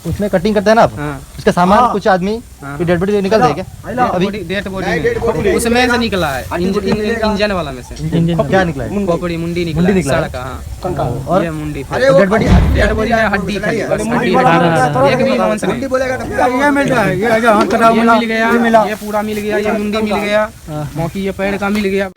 उसमें कटिंग करते हैं ना आप, इसका सामान कुछ आदमी डेड बॉडी निकल जाएगा अभी? डेड बॉडी उसमें से निकला है, इंजन वाला में से। क्या निकला है? खोपड़ी मुंडी निकला है, सड़क। हाँ, और ये मुंडी डेड बॉडी में हड्डी खाली, बस हड्डी एक भी मांस नहीं। ये मिल गया, ये पूरा मिल गया, ये मुंडी मिल गया, बाकी ये पैर का मिल गया।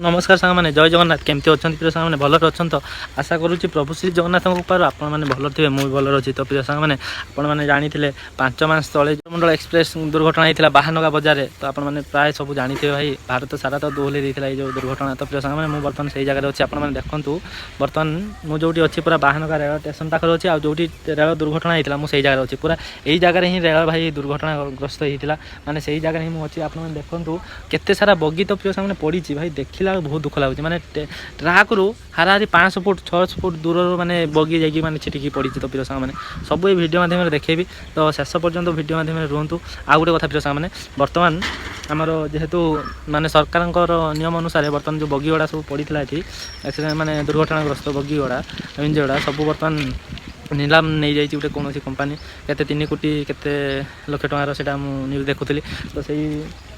नमस्कार सांग मैंने जय जगन्नाथ केमती अच्छा प्रिय सांग मैंने भलर अच्छा तो आशा करुच्ची प्रभु श्री जगन्नाथ कृपार आपण मैंने भल थे मुझे भलर अच्छी। तो प्रिय सांग मैंने आपण मैंने जानी 5 मास तले मंडल एक्सप्रेस दुर्घटना होता बाहानगा बजार में। तो आपने प्राय सब जानी भाई भारत सारा तो दोहले देता ये जो दुर्घटना। तो प्रिय सांग मैंने मुझे बर्तमान से जगह अच्छी आपने देखूँ बर्तमान मुझे अच्छी पूरा बाहानगा रेल स्टेशन पाखे अच्छी आ जो रेल दुर्घटना होता मुझे जगह अच्छी पूरा यही जगह ही रेल भाई दुर्घटनाग्रस्त होता माने से जगह ही मुझे आपने देखूँ केते सारा बगी। तो प्रिय सांग मैंने पड़ी भाई देखला बहुत दुख लगुच माने ट्राक रु हाराहारी 500 फुट 600 फुट दूर माने बगी जाकि माने छिटिकी पड़ी। तो प्रिय सांग मैंने सब ये वीडियो माध्यम देखेबी। तो शेष पर्यंत वीडियो माध्यम रुहतु। आ गोटे कथा प्रिय सांग मैंने बर्तमान आमर जेहेतु माने सरकार नियम अनुसार बर्तमान जो बगी गुड़ा सब पड़ी ये एक्सीडेंट माने दुर्घटनाग्रस्त बगी गुड़ा इंजन गुड़ा सब बर्तमान नीलाम नहीं जाइए गोटे कौन कंपानी केते 3 कोटी केते लक्ष टंकार से न्यूज देखुली। तो सही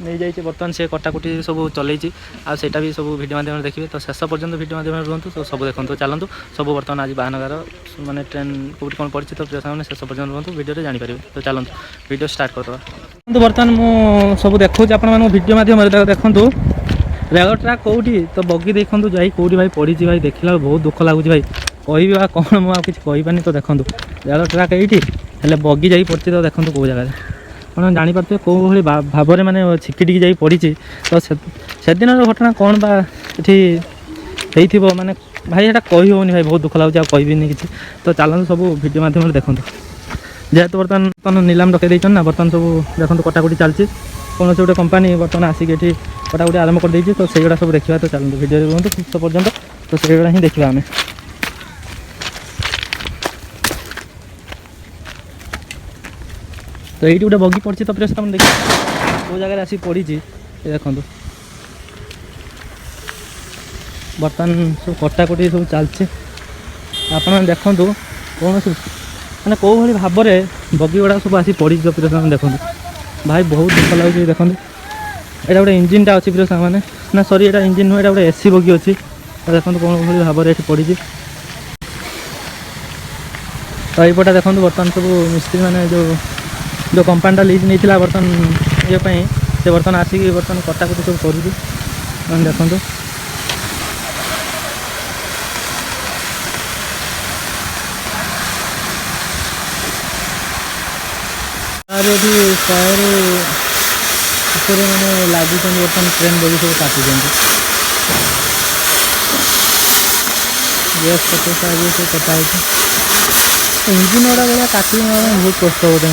नहीं जाइए बर्तमान से कटाकुटी सब चलती आटा भी सब वीडियो माध्यम देखिए। तो शेष पर्यंत वीडियो माध्यम रुहतु। तो सब देखो चलतु सब बर्तमान आज बाहानगार माने ट्रेन कौटी कौन पड़ी। तो प्रिय सांग शेष पर्यंत रुहतु वीडियो जानीपर। तो चलतु वीडियो स्टार्ट करदे। तो बर्तमान मुझे सब देखा आप वीडियो माध्यम देखूँ रेल ट्राक कौटी तो बगी देखूँ जाई कौटी भाई पड़ी भाई देखला बहुत दुख लगुच भाई कही कौन मुझे किसी कहीपानी। तो देखो रेल ट्राक ये हेल्ले बगी जा पड़ी। तो देखो कौ जगह आप जानीपारे कौ भाई भाव में मैंने छिकी जा पड़ी। तो से दिन घटना कौन बाठी माने भाई यहाँ कही होनी भाई बहुत दुख लगुच कहबी किसी। तो चलते सब वीडियो माध्यम देखो जेहेतु बर्तमान नीलाम डकई ना बर्तमान सब देखो कटाकुटी चलती कौन से गोटे कंपानी बर्तमान आसिक ये कटाकुटी आरम्भ कर देती। तो सेगुड़ा सब देखा। तो चलते वीडियो रुहतु शेष पर्यंत। तो सेगुड़ा ही देखा आम तो ये गोटे बगी पड़ी। तो प्रिय सांग देखिए कौ जगह आसिक पड़ी देखो बर्तमान सब कटाकुटी सब चलती आप देखूँ कौन मैंने कौ भाई भाव में बगी गुड़ा सब आसी पड़ी। तो प्रिय सांग देखो भाई बहुत दुख लगुच देखो यहाँ गोटे इंजिनटा अच्छी प्रिय सांग मैंने ना सॉरी यहाँ इंजिन नुह गोटे एसी बगी अच्छी। तो देखो कौन भाई भाव में ये पड़ी। तो यपटा देखो बर्तमान सब मिस्त्री मैंने जो कंपानीटा लीज नहीं था बर्तमान ये से बर्तमान आसिक बर्तमान कटाकुटी सब कर देखो टायर ऊपर मैंने लगी बर्तमान ट्रेन बगी सब काटुं गैस कटे सारे सब कटाई इंजिन गुड़ा भाया काटि बहुत कष्ट होते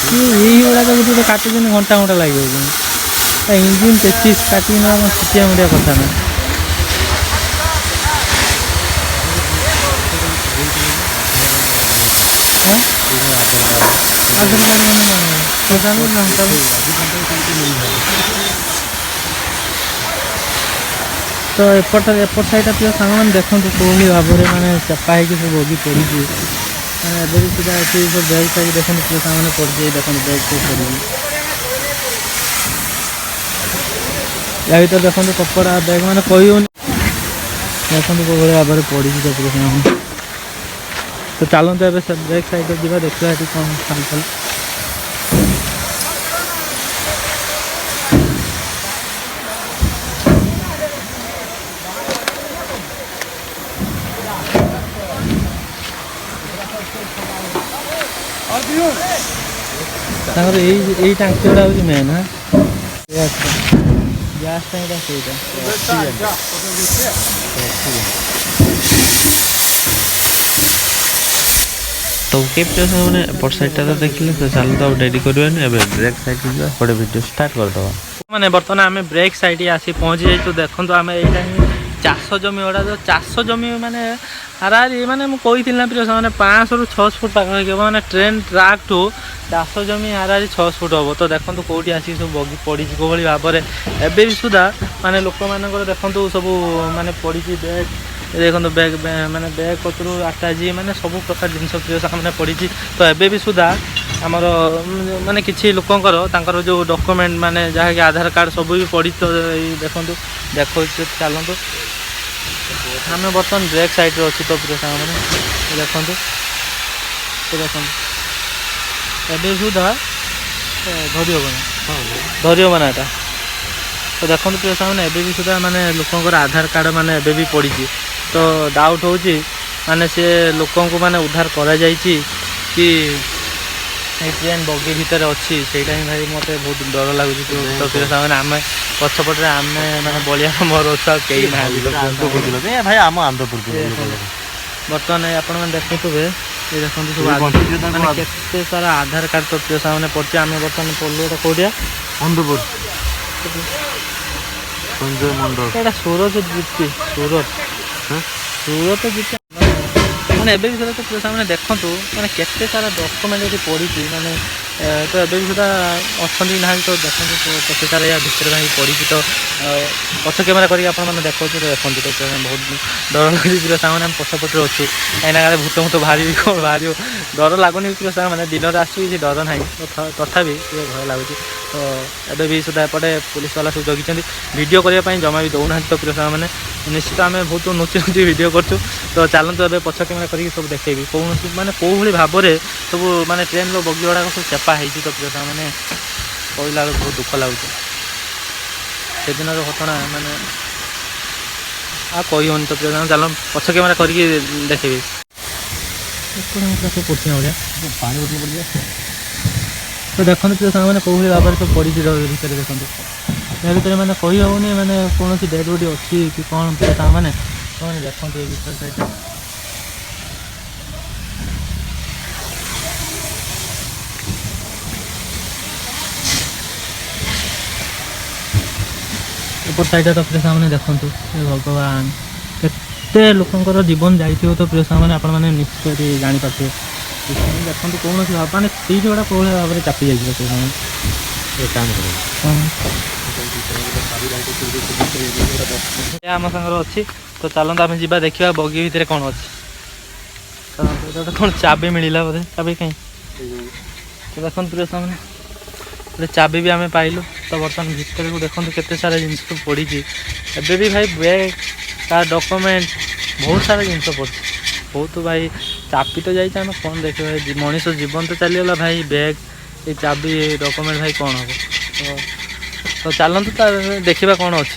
यही गुड़ाक जो काटुन घंटा घंटा लगे इंजिन पेचिस काटि छुटिया मुटिया कथा ना। तो एपट साइड प्रिय सांग मैंने देखो कौ भाव में मैंने चपा हो सब बगी पड़ी मैंने सीधा अच्छी सब बैग साइड देखो प्रिय सांग मैंने पड़ जाए देखो बैग सब पड़ी या भर देखो कपड़ा बैग मैंने कही हो देखो कौ भाव में पड़ी। तो प्रिय सांग तो चलते ए बैग साइड जा देखा ये कौन हालचाल। यही टांकी गुड़ा हूँ मेन हाँ गैस टैंक तो केप्टे मैंने एपट साइडटा तो देखिले। तो चल तो डेरी करवानी ब्रेक साइड गोटे वीडियो स्टार्ट करदे मैंने बर्तमान आम ब्रेक साइड आसी पहुँची जाइए। तो देखो आम यहाँ चाष जमी गुड़ा जो चाष जमी मैंने ହାରାହାରି ମାନେ ମୁଁ କହିଥିଲି ନା ପ୍ରିୟ ସେମାନେ 500 ରୁ 600 ଫୁଟ ପାଖାପାଖି ହେବ ମାନେ ଟ୍ରେନ୍ ଟ୍ରାକ୍ଠୁ ଚାଷ ଜମି ହାରାହାରି 600 ଫୁଟ ହେବ। ତ ଦେଖନ୍ତୁ କେଉଁଠି ଆସିକି ସବୁ ବଗି ପଡ଼ିଛି କେଉଁଭଳି ଭାବରେ ଏବେ ବି ସୁଦ୍ଧା ମାନେ ଲୋକମାନଙ୍କର ଦେଖନ୍ତୁ ସବୁ ମାନେ ପଡ଼ିଛି ବ୍ୟାଗ୍ ଦେଖନ୍ତୁ ବ୍ୟାଗ୍ ମାନେ ବ୍ୟାଗ୍ କତରୁ ଆଟାଚି ମାନେ ସବୁ ପ୍ରକାର ଜିନିଷ ପ୍ରିୟ ସାଙ୍ଗମାନେ ପଡ଼ିଛି। ତ ଏବେ ବି ସୁଦ୍ଧା ଆମର ମାନେ କିଛି ଲୋକଙ୍କର ତାଙ୍କର ଯେଉଁ ଡକୁମେଣ୍ଟ ମାନେ ଯାହାକି ଆଧାର କାର୍ଡ଼ ସବୁ ବି ପଡ଼ିଛି। ତ ଏଇ ଦେଖନ୍ତୁ ଦେଖଉଛି ଚାଲନ୍ତୁ ଆମେ ବର୍ତ୍ତମାନ ବ୍ରେକ୍ ସାଇଡ଼୍ରେ ଅଛୁ। ତ ପ୍ରିୟ ସାଙ୍ଗମାନେ ଦେଖନ୍ତୁ ଏବେ ସୁଦ୍ଧା ଧରି ହେବ ନା ଏଇଟା। ତ ଦେଖନ୍ତୁ ପ୍ରିୟ ସାଙ୍ଗମାନେ ଏବେ ବି ସୁଦ୍ଧା ମାନେ ଲୋକଙ୍କର ଆଧାର କାର୍ଡ଼ ମାନେ ଏବେ ବି ପଡ଼ିଛି। ତ ଡାଉଟ୍ ହେଉଛି ମାନେ ସେ ଲୋକଙ୍କୁ ମାନେ ଉଦ୍ଧାର କରାଯାଇଛି କି ଏଇ ଟ୍ରେନ୍ ବଗି ଭିତରେ ଅଛି ସେଇଟା ହିଁ ଭାଇ ମୋତେ ବହୁତ ଡର ଲାଗୁଛି। ତ ପ୍ରିୟ ସାଙ୍ଗମାନେ ଆମେ ପଛପଟରେ ଆମେ ମାନେ ବଳିଆ ମୋର ଅଛୁ ଆଉ କେହି ନାହାନ୍ତି। ଭାଇ ଆମ ଆନ୍ଧ୍ରପୁର ବର୍ତ୍ତମାନ ଆପଣମାନେ ଦେଖୁଥିବେ ଏ ଦେଖନ୍ତୁ ସବୁ ମାନେ କେତେ ସାରା ଆଧାର କାର୍ଡ଼ ତ ପ୍ରିୟ ସାଙ୍ଗମାନେ ପଡ଼ିଛି। ଆମେ ବର୍ତ୍ତମାନ ପଡ଼ିଲୁ ଏଇଟା କେଉଁଠିଆ ଆନ୍ଧ୍ରପୁର ସଞ୍ଜୟ ମଣ୍ଡଳ ଏଇଟା ସୁରତ ଜିତି ସୁରତ ଜିତି ମାନେ ଏବେ ବି ସୁଦ୍ଧା ତ ପ୍ରିୟ ସାଙ୍ଗମାନେ ଦେଖନ୍ତୁ ମାନେ କେତେ ସାରା ଡକୁମେଣ୍ଟ ଏଠି ପଡ଼ିଛି ମାନେ ତ ଏବେ ବି ସୁଦ୍ଧା ଅଛନ୍ତି ନାହାନ୍ତି। ତ ଦେଖନ୍ତୁ କେତେ ସାରା ୟା ଭିତରେ ଭାଇ ପଡ଼ିଛି। ତ ପଛ କ୍ୟାମେରା କରିକି ଆପଣମାନେ ଦେଖନ୍ତୁ ତ ଦେଖନ୍ତୁ ତ ବହୁତ ଡର ଲାଗୁଛି ପ୍ରିୟ ସାଙ୍ଗମାନେ ଆମେ ପଛପଟରେ ଅଛୁ କାହିଁକିନା କାଳେ ଭୂତ ବାହାରିବି କ'ଣ ବାହାରିବ ଡର ଲାଗୁନି ପ୍ରିୟ ସାଙ୍ଗମାନେ ଦିନରେ ଆସୁଛି କିଛି ଡର ନାହିଁ ତଥାପି ଟିକେ ଭୟ ଲାଗୁଛି। ତ ଏବେ ବି ସୁଦ୍ଧା ଏପଟେ ପୁଲିସ ବାଲା ସବୁ ଜଗିଛନ୍ତି ଭିଡ଼ିଓ କରିବା ପାଇଁ ଜମା ବି ଦେଉନାହାନ୍ତି। ତ ପ୍ରିୟ ସାଙ୍ଗମାନେ ନିଶ୍ଚିତ ଆମେ ବହୁତ ନୁଚି ଭିଡ଼ିଓ କରୁଛୁ। ତ ଚାଲନ୍ତୁ ଏବେ ପଛ କ୍ୟାମେରା କରିକି ସବୁ ଦେଖେଇବି କୌଣସି ମାନେ କେଉଁଭଳି ଭାବରେ ସବୁ ମାନେ ଟ୍ରେନ୍ର ବଗି ଗୁଡ଼ାକ ସବୁ ଚେପା ହେଇଛି। ତ ପ୍ରିୟ ସାଙ୍ଗମାନେ କହିଲା ବେଳକୁ ବହୁତ ଦୁଃଖ ଲାଗୁଛି ସେଦିନର ଘଟଣା ମାନେ ଆଉ କହି ହେଉନି। ତ ପ୍ରିୟ ସାଙ୍ଗ ଚାଲ ପଛ କ୍ୟାମେରା କରିକି ଦେଖେଇବି ସବୁ ପଡ଼ିଛି ଭଳିଆ ପାଣି ବୋତଲ ପଡ଼ିଯିବ। ତ ଦେଖନ୍ତୁ ପ୍ରିୟ ସାଙ୍ଗମାନେ କେଉଁଭଳି ଭାବରେ ସବୁ ପଡ଼ିଛି ଭିତରେ ଦେଖନ୍ତୁ ଏହା ଭିତରେ ମାନେ କହି ହେଉନି ମାନେ କୌଣସି ଡେଡ୍ ବଡି ଅଛି କି କ'ଣ ପ୍ରିୟ ସାଙ୍ଗମାନେ ସେମାନେ ଦେଖନ୍ତୁ ଏ ଭିତରେ ସେଇଟା ଏପଟ ସାଇଡ଼୍ରେ ତ ପ୍ରିୟ ସାଙ୍ଗମାନେ ଦେଖନ୍ତୁ ଭଗବାନ କେତେ ଲୋକଙ୍କର ଜୀବନ ଯାଇଥିବ। ତ ପ୍ରିୟ ସାଙ୍ଗମାନେ ଆପଣମାନେ ନିଶ୍ଚୟ ଜାଣିପାରୁଥିବେ ଦେଖନ୍ତୁ କୌଣସି ମାନେ ସେଇଠି ଗୁଡ଼ା କେଉଁଭଳି ଭାବରେ ଚାପି ଯାଇଥିବ ପ୍ରିୟ ସାଙ୍ଗମାନେ ଆମ ସାଙ୍ଗରେ ଅଛି। ତ ଚାଲନ୍ତୁ ଆମେ ଯିବା ଦେଖିବା ବଗି ଭିତରେ କ'ଣ ଅଛି। ତ ଗୋଟେ କ'ଣ ଚାବି ମିଳିଲା ବୋଧେ ଚାବି କାହିଁ ତ ଦେଖନ୍ତୁ ପ୍ରିୟ ସାଙ୍ଗମାନେ ଗୋଟେ ଚାବି ବି ଆମେ ପାଇଲୁ। ତ ବର୍ତ୍ତମାନ ଭିତରକୁ ଦେଖନ୍ତୁ କେତେ ସାରା ଜିନିଷ ପଡ଼ିଛି ଏବେ ବି ଭାଇ ବ୍ୟାଗ୍ ତା ଡକୁମେଣ୍ଟ ବହୁତ ସାରା ଜିନିଷ ପଡ଼ିଛି ବହୁତ ଭାଇ ଚାପି ତ ଯାଇଛି ଆମେ କ'ଣ ଦେଖିବା ମଣିଷ ଜୀବନ ତ ଚାଲିଗଲା ଭାଇ ବ୍ୟାଗ୍ ଏଇ ଚାବି ଡକୁମେଣ୍ଟ ଭାଇ କ'ଣ ହେବ। ତ ଚାଲନ୍ତୁ ତା ଦେଖିବା କ'ଣ ଅଛି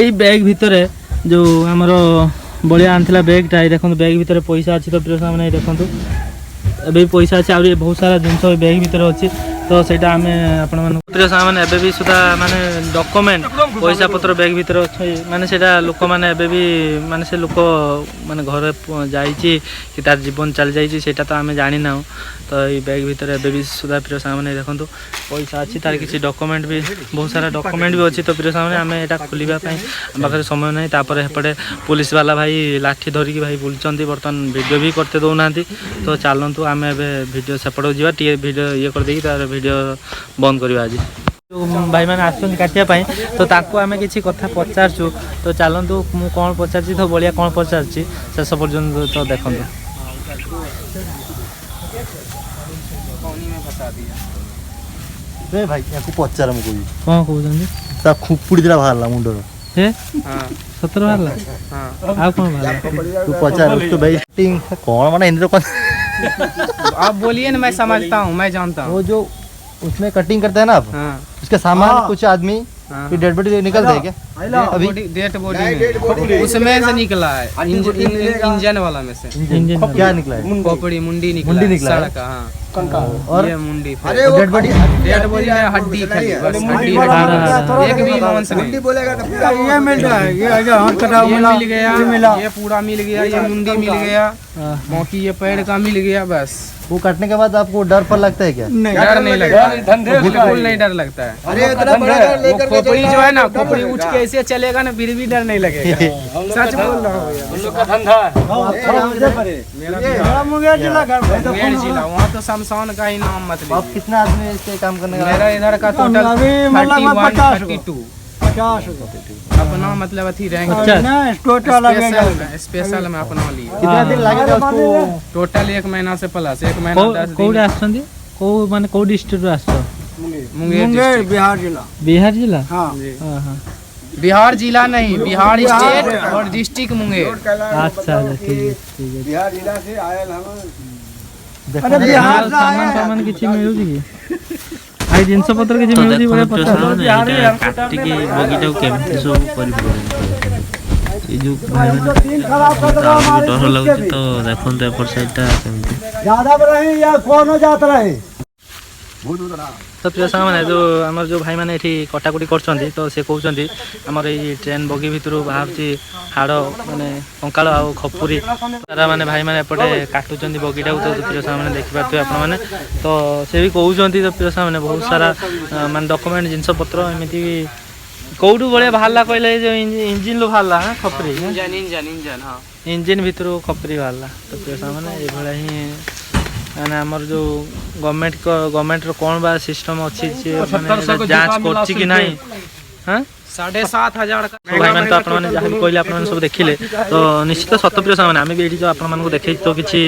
ଏଇ ବ୍ୟାଗ୍ ଭିତରେ ଯେଉଁ ଆମର ବଳିଆ ଆଣିଥିଲା ବ୍ୟାଗ୍ଟା ଏଇ ଦେଖନ୍ତୁ ବ୍ୟାଗ୍ ଭିତରେ ପଇସା ଅଛି। ତ ପ୍ରିୟ ସାଙ୍ଗମାନେ ଦେଖନ୍ତୁ ଏବେ ବି ପଇସା ଅଛି ଆହୁରି ବହୁତ ସାରା ଜିନିଷ ଏ ବ୍ୟାଗ୍ ଭିତରେ ଅଛି। ତ ସେଇଟା ଆମେ ଆପଣମାନଙ୍କୁ ପ୍ରିୟ ସାଙ୍ଗମାନେ ଏବେ ବି ସୁଦ୍ଧା ମାନେ ଡକୁମେଣ୍ଟ ପଇସା ପତ୍ର ବ୍ୟାଗ୍ ଭିତରେ ଅଛି ମାନେ ସେଇଟା ଲୋକମାନେ ଏବେ ବି ମାନେ ସେ ଲୋକ ମାନେ ଘରେ ଯାଇଛି କି ତାର ଜୀବନ ଚାଲିଯାଇଛି ସେଇଟା ତ ଆମେ ଜାଣିନାହୁଁ। ତ ଏଇ ବ୍ୟାଗ୍ ଭିତରେ ଏବେ ବି ସୁଦ୍ଧା ପ୍ରିୟ ସାଙ୍ଗମାନେ ଦେଖନ୍ତୁ ପଇସା ଅଛି ତାର କିଛି ଡକୁମେଣ୍ଟ ବି ବହୁତ ସାରା ଡକୁମେଣ୍ଟ ବି ଅଛି। ତ ପ୍ରିୟ ସାଙ୍ଗମାନେ ଆମେ ଏଇଟା ଖୋଲିବା ପାଇଁ ଆମ ପାଖରେ ସମୟ ନାହିଁ। ତାପରେ ଏପଟେ ପୁଲିସ ବାଲା ଭାଇ ଲାଠି ଧରିକି ଭାଇ ବୁଲୁଛନ୍ତି ବର୍ତ୍ତମାନ ଭିଡ଼ିଓ ବି କରତେ ଦେଉନାହାନ୍ତି। ତ ଚାଲନ୍ତୁ ଆମେ ଏବେ ଭିଡ଼ିଓ ସେପଟକୁ ଯିବା ଟିକେ ଭିଡ଼ିଓ ଇଏ କରିଦେଇକି ତାର ଭିଡ଼ିଓ ବନ୍ଦ କରିବା ଆଜି ଯେଉଁ ଭାଇମାନେ ଆସୁଛନ୍ତି କାଟିବା ପାଇଁ ତ ତାଙ୍କୁ ଆମେ କିଛି କଥା ପଚାରୁଛୁ। ତ ଚାଲନ୍ତୁ ମୁଁ କ'ଣ ପଚାରୁଛି ତ ବଳିଆ କ'ଣ ପଚାରୁଛି ଶେଷ ପର୍ଯ୍ୟନ୍ତ ତ ଦେଖନ୍ତୁ। ଭାଇ ୟାକୁ ପଚାର ମୁଁ କହିବି କ'ଣ କହୁଛନ୍ତି ତା ଖୁପୁଡ଼ି ଦିଟା ବାହାରିଲା ମୁଣ୍ଡର ସତରେ ବାହାରିଲା ଆଉ କ'ଣ ବାହାରିଲା ତୁ ପଚାର ତୁ ଭାଇ କ'ଣ ମାନେ ହିନ୍ଦୀରେ କ'ଣ आप बोलिए ना मैं समझता हूँ मैं जानता हूँ। वो जो उसमें कटिंग करते हैं ना आप उसके सामान कुछ आदमी डेड बॉडी निकलते हैं क्या अभी डेड बॉडी उसमें से निकला है इंजन वाला में से क्या निकला है खोपड़ी मुंडी निकला सड़क और ये मुंडी डेड बॉडी में हड्डी खाली बस हड्डी एक भी मांस नहीं ये मिल गया ये पूरा मिल गया ये मुंडी मिल गया बाकी ये पैर का मिल गया बस। वो काटने के बाद आपको डर पर लगता है क्या डर नहीं लगता बिल्कुल नहीं डर लगता है। अरे खोपड़ी जो है ना खोपड़ी उठ के ऐसे चलेगा ना फिर भी डर नहीं लगेगा। सच बोल रहा हूँ यार। मुंगेर जिला वहाँ तो शमशान का ही नाम मत आप कितना आदमी इससे काम करने का? मेरा इधर का टोटल 31-32 अपना मतलब अथी रैंक स्पेशल में अपना लिए। कितना दिन लगेगा उसको? टोटल 1 महीना से प्लस 1 महीना 10 दिन। कोड आछंदी को माने को डिस्ट्रिक्ट रो आछो? मुंगेर बिहार जिला। हाँ हां हां बिहार जिला नहीं, बिहार स्टेट और डिस्ट्रिक्ट मुंगेर। अच्छा ठीक है बिहार जिला से आयल हम। अरे बिहार सामान किछि मिलुजी कि आइ जिंस पत्र किछि मिलुजी बड़े पता काटिकी बगीचा केमती सब जो भाई डर लगुच तो देखते एपट साइडटा ज्यादा रहे या कौन जाता रहे तो प्रिय साथी मैंने जो आम जो भाई मैंने ये कटाकुटी कर तो सी कहते आमर ये ट्रेन बगी भितर बाहर हाड़ माने कंकाल आ खपुरी सारा माने भाई मैंने एपटे काटुं बगीटा को। तो प्रिय साथी मैंने देखिपे आपने तो सी भी कहते तो प्रिय साथी मैंने बहुत सारा माने डॉक्यूमेंट जिनस पत्र एमती कौटू भाया बाहर कहले जो इंजिन रू बाहर खपरी इंजिन भितर खपरी बाहर। तो प्रिय साथी मैंने ये ही माने आमर जो गवर्नमेंट कौन बा सिस्टम अच्छी जांच करछि कि नहीं। हाँ 7,500 का भाई मैंने तो आप कहले आप सब देखिले तो निश्चित सतप्रिय सामान आम भी ये जो आपको देखे तो किसी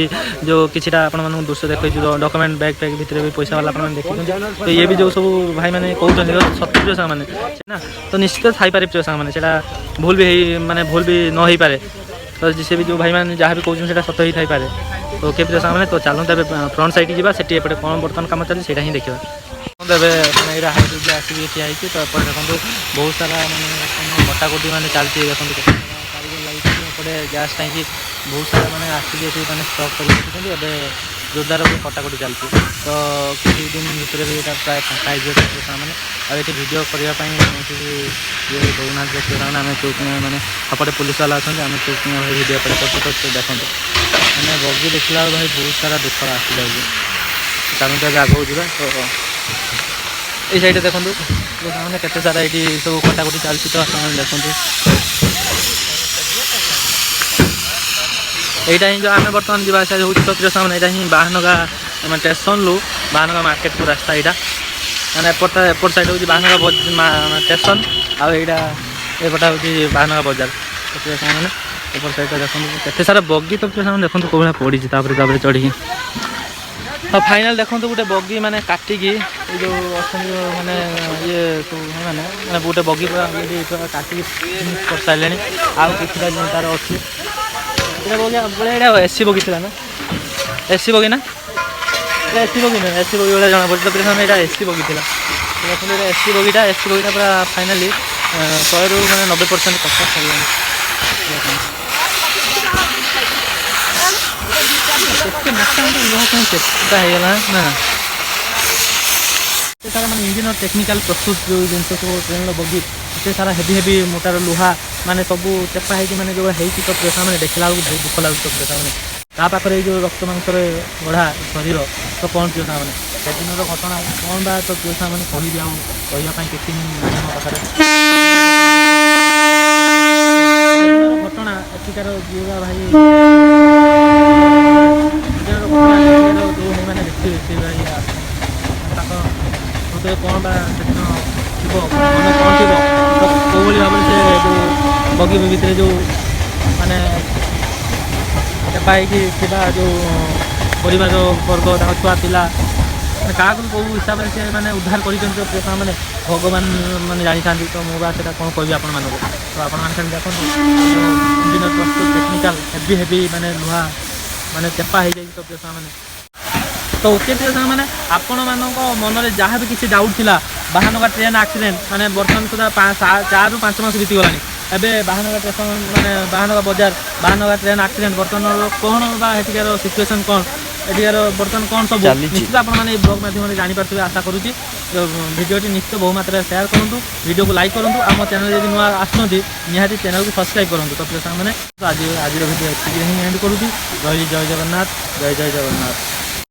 जो किसीटा आप दृश्य देखे डॉक्यूमेंट बैग पैक भितर भी पैसा वाला आप देखते तो ये भी जो सब भाई मैंने कहते सतप्रिय सामान ना तो निश्चित थी पारे प्रिय सामान से भूल भी माने भूल भी न हो पारे। तो जिसे भी जो भाई मैंने जहाँ भी कहते हैं सत ही थी पारे। तो ओके प्रिय सामान तो चलते फ्रंट साइड जी से कौन बर्तमान कम चलती से ही देखा देखते हाइट आसिक ठिया होती। तो एपटे देखो बहुत सारा मैंने कटाकुटी मैंने चलती देखते कारीगर लगे एपटे गैस टैंकी बहुत सारा मैंने आसिक मैंने स्टक कर जोरदार कटाकुटी चलती। तो किसी दिन भितर भी यहाँ प्राय फाँका मैंने आगे भिडियो करने ये दौना देखिए आम चौकिया मैंने अपटे पुलिस वाला अच्छा आम चौकिया भाई भिडियो कर तो देखते मैंने बगी देखला भाई बहुत सारा दुख आसी जाए चलते आगे जा। तो ये साइड देखो मैंने केते सारा ये सब कटाकुटी चलती। तो देखो यहाँ ही जो आम बर्तमान जी आसा हो तो प्रिय सामान यहाँ ही बाहनगा स्टेशन लु बाहनगा मार्केट को रास्ता यहाँ मैंने एपट साइड हूँ बाहनगा स्टेशन आईटा एपटा हूँ बाहनगा बजार। तो प्रिय सामान एपट साइड देखो केते सारा बगी। तो प्रिय सामान देखो कौन पड़ी चढ़ी तो फाइनाल देखो गोटे बगी मैंने काटिकी जो अच्छा मैंने ये सब मैंने गोटे बगी काटिकी कर सारे आउ कि तार अच्छी बड़ा एसी बगी थी ना एसी बगी ना एसी बगी ना एसी बगी भाई जना पड़ी। तो यहाँ एसी बगी थी देखते एसी बगीटा पूरा फाइनाली 100 ରୁ मैंने 90% कटा सर चेष्टा होगा ना सारा मैंने इंजिन और टेक्निकल प्रस्तुत जो जिन सब ट्रेन बगी से सारा हेवी मोटार लुहा माने सब चेपा होने जो होती। तो प्रेसा मैंने देखला बहुत दुख लगे। तो प्रेसा मैंने तापाखे जो रक्त मांस गढ़ा शरीर तो कौन प्रेसा मैंने सेदिन घटना कौन बा। तो प्रेसा मैंने कह कहवाई कि मो पाखे घटना एଠିକାର जीवा भाई जो मैंने देखते से भाई तो कौन बा सेदिन थी मन कौन थी तो कौली भाव से जो बगी भितर जो माने पाई जो परिवार वर्ग छुआ पिला क्या कौ हिसाब से मैंने उद्धार कर मैंने भगवान मैंने जानी था। तो मुझे कौन कह आपण मानक तो आपने देखो इंजिनियर प्रस्तुत टेक्निकाल हेवी मैंने लुहा मैंने चेपा हो जाए। तो प्रेसा मैंने तो ओके प्रेसा मैंने आपण मानक मन में जहाँ भी किसी डाउट थिला बाहनगा ट्रेन एक्सीडेंट मैंने बर्तमान सुधा 4 ରୁ 5 मास बीतीगला एवं बाहनगा स्टेशन मैंने बाहनगा बजार बाहनगा ट्रेन एक्सीडेंट बर्तमान कौन बाहर सिचुएसन कौन एटिकार बर्तमान कौन सब निश्चित आपने ब्लॉग माध्यम जानीपारे आशा करुँगी। तो भिडियोटी निश्चित बहु मात्रा शेयर करूँ वीडियो को लाइक करूँ आम चैनल जब नुआ आसुँच निहाती चैनल को सब्सक्राइब करूँ। तो प्रिय साथी मैंने आज भिडियो एंड करुँगी। जय जगन्नाथ जय जगन्नाथ।